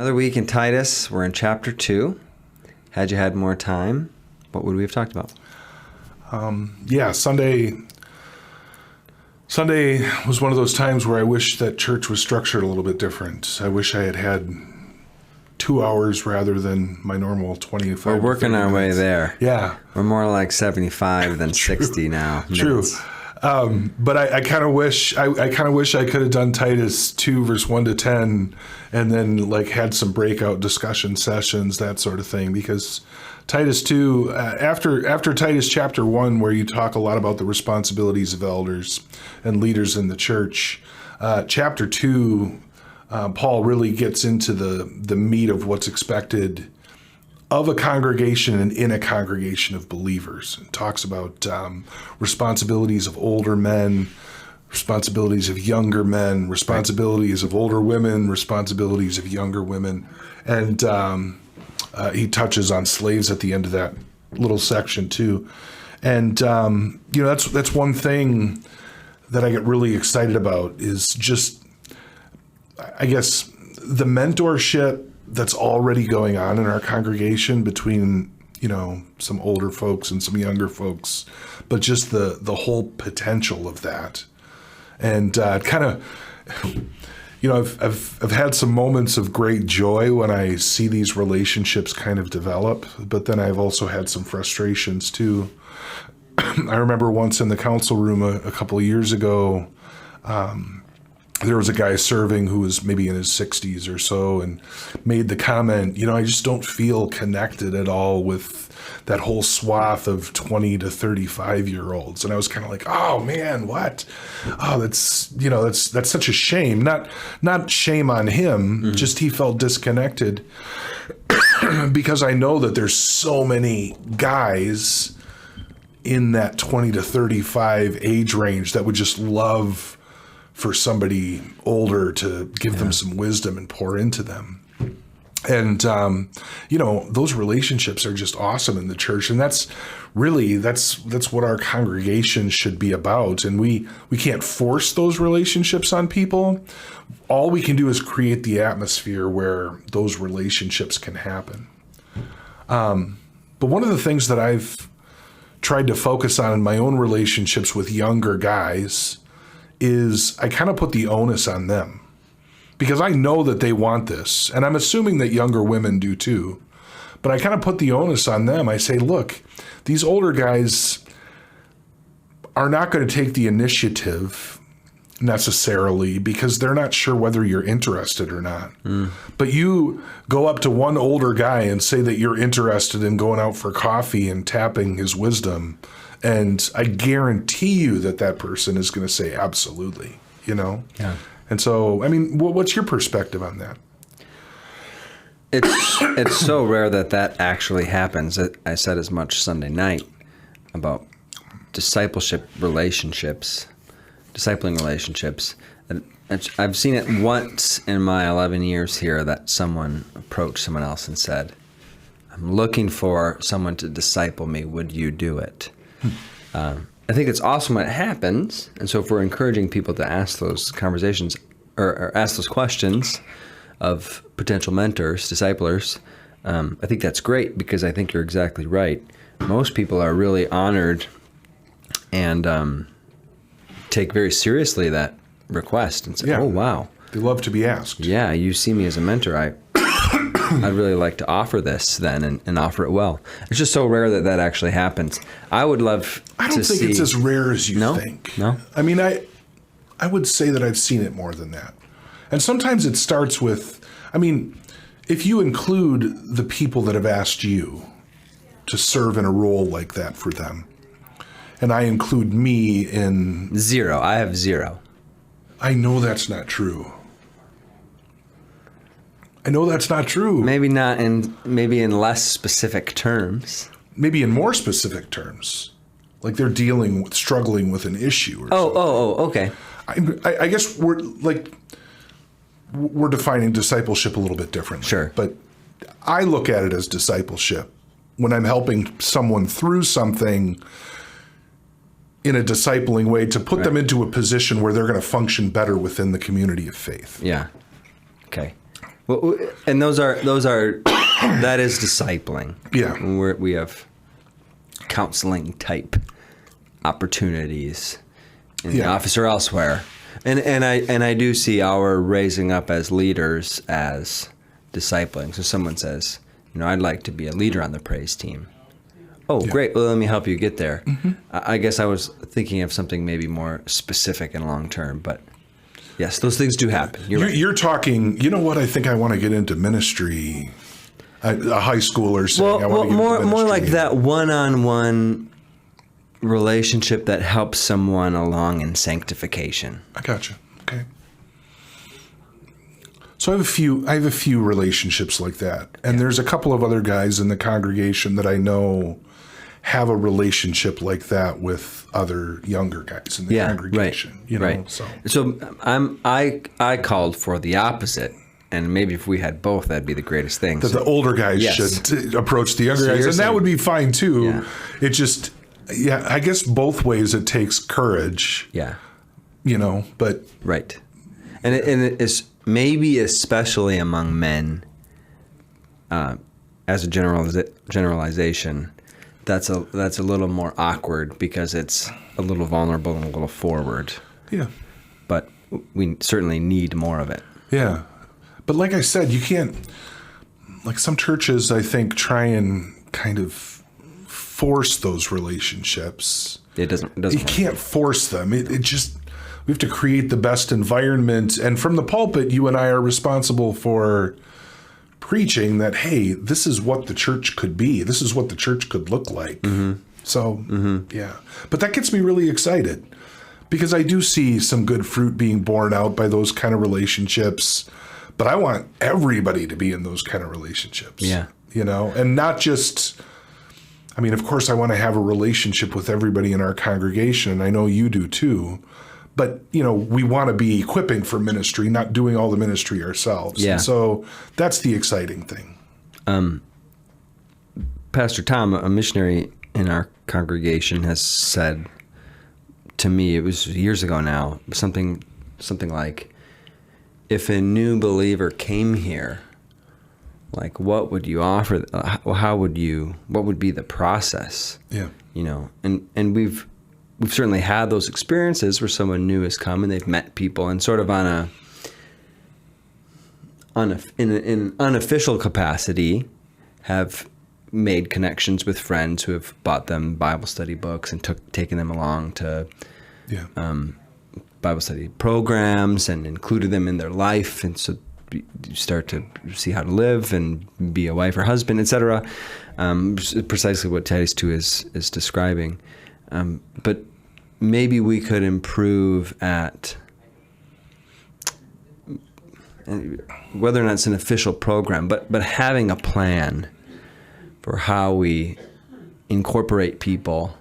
Another week in Titus. We're in chapter 2. Had you had more time, what would we have talked about? Sunday was one of those times where I wish that church was structured a little bit different. I wish I had 2 hours rather than my normal 25. We're working our way minutes. there. Yeah. We're more like 75 than 60 now. True. Minutes. But I kind of wish I could have done Titus 2 verse 1 to 10 and then like had some breakout discussion sessions, that sort of thing, because Titus 2 after Titus chapter 1, where you talk a lot about the responsibilities of elders and leaders in the church, chapter 2 Paul really gets into the meat of what's expected of a congregation and in a congregation of believers. It talks about responsibilities of older men, responsibilities of younger men, responsibilities of older women, responsibilities of younger women. And he touches on slaves at the end of that little section too. And, that's one thing that I get really excited about is just, I guess, the mentorship that's already going on in our congregation between, some older folks and some younger folks, but just the whole potential of that. And kind of, I've had some moments of great joy when I see these relationships kind of develop, but then I've also had some frustrations too. I remember once in the council room a couple of years ago, there was a guy serving who was maybe in his 60s or so and made the comment, I just don't feel connected at all with that whole swath of 20 to 35-year-olds. And I was kind of like, oh man, what? Oh, that's such a shame. Not shame on him, just he felt disconnected because I know that there's so many guys in that 20 to 35 age range that would just love for somebody older to give them some wisdom and pour into them. And, those relationships are just awesome in the church. And that's what our congregation should be about. And we can't force those relationships on people. All we can do is create the atmosphere where those relationships can happen. But one of the things that I've tried to focus on in my own relationships with younger guys is I kind of put the onus on them, because I know that they want this, and I'm assuming that younger women do too, but I kind of put the onus on them. I say, look, these older guys are not going to take the initiative necessarily because they're not sure whether you're interested or not. But you go up to one older guy and say that you're interested in going out for coffee and tapping his wisdom, and I guarantee you that person is going to say absolutely, Yeah. And so, I mean, what's your perspective on that? It's so rare that actually happens. I said as much Sunday night about discipling relationships. And I've seen it once in my 11 years here that someone approached someone else and said, I'm looking for someone to disciple me. Would you do it? I think it's awesome when it happens. And so if we're encouraging people to ask those conversations or ask those questions of potential mentors, disciplers, I think that's great, because I think you're exactly right. Most people are really honored and take very seriously that request and say, oh, wow. They love to be asked. Yeah, you see me as a mentor. I'd really like to offer this then and offer it well. It's just so rare that actually happens. I would love I don't think it's as rare as you think. No? I mean, I would say that I've seen it more than that. And sometimes it starts with, if you include the people that have asked you to serve in a role like that for them, and I include me in... 0. I have 0. I know that's not true. Maybe in less specific terms. Maybe in more specific terms. Like they're struggling with an issue or something. Okay. I guess we're defining discipleship a little bit differently. Sure. But I look at it as discipleship when I'm helping someone through something in a discipling way to put them into a position where they're going to function better within the community of faith. Yeah. Okay. Well, and those are that is discipling. Yeah. We have counseling type opportunities in the office or elsewhere, and I do see our raising up as leaders as discipling. So someone says, I'd like to be a leader on the praise team. Oh, great. Well, let me help you get there. Mm-hmm. I guess I was thinking of something maybe more specific and long term, but yes, those things do happen. You're talking, what I think I want to get into ministry. A high schooler saying, I want to get into ministry. More like that one-on-one relationship that helps someone along in sanctification. I gotcha. Okay. So I have a few relationships like that. And there's a couple of other guys in the congregation that I know have a relationship like that with other younger guys in the congregation. Right. So I called for the opposite, and maybe if we had both, that'd be the greatest thing. That the older guys should approach the younger guys, and that would be fine too. Yeah. It just, I guess both ways it takes courage. Yeah. But right, and it is maybe especially among men. As a generalization. That's a little more awkward because it's a little vulnerable and a little forward. Yeah. But we certainly need more of it. Yeah. But like I said, you can't, like some churches, I think, try and kind of force those relationships. It doesn't You can't force them. It just, we have to create the best environment. And from the pulpit, you and I are responsible for preaching that, hey, this is what the church could be. This is what the church could look like. Mm-hmm. So, yeah. But that gets me really excited because I do see some good fruit being borne out by those kind of relationships. But I want everybody to be in those kind of relationships. Yeah. And not just, of course, I want to have a relationship with everybody in our congregation. And I know you do too. But, we want to be equipping for ministry, not doing all the ministry ourselves. Yeah. And so that's the exciting thing. Pastor Tom, a missionary in our congregation, has said to me, it was years ago now, something like, if a new believer came here, like, what would you offer? What would be the process? Yeah. And we've certainly had those experiences where someone new has come and they've met people and sort of in an unofficial capacity have made connections with friends who have bought them Bible study books and taken them along to Bible study programs and included them in their life. And so you start to see how to live and be a wife or husband, etc. Precisely what Titus 2 is describing. But maybe we could improve at whether or not it's an official program, but having a plan for how we incorporate people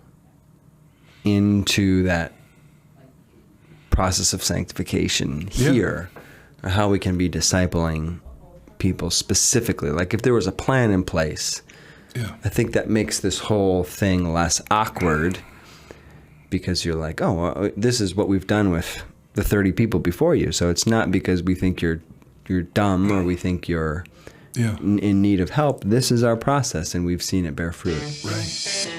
into that process of sanctification here, or how we can be discipling people specifically. Like if there was a plan in place, I think that makes this whole thing less awkward. Because you're like, oh, well, this is what we've done with the 30 people before you. So it's not because we think you're dumb or we think you're in need of help. This is our process, and we've seen it bear fruit. Right.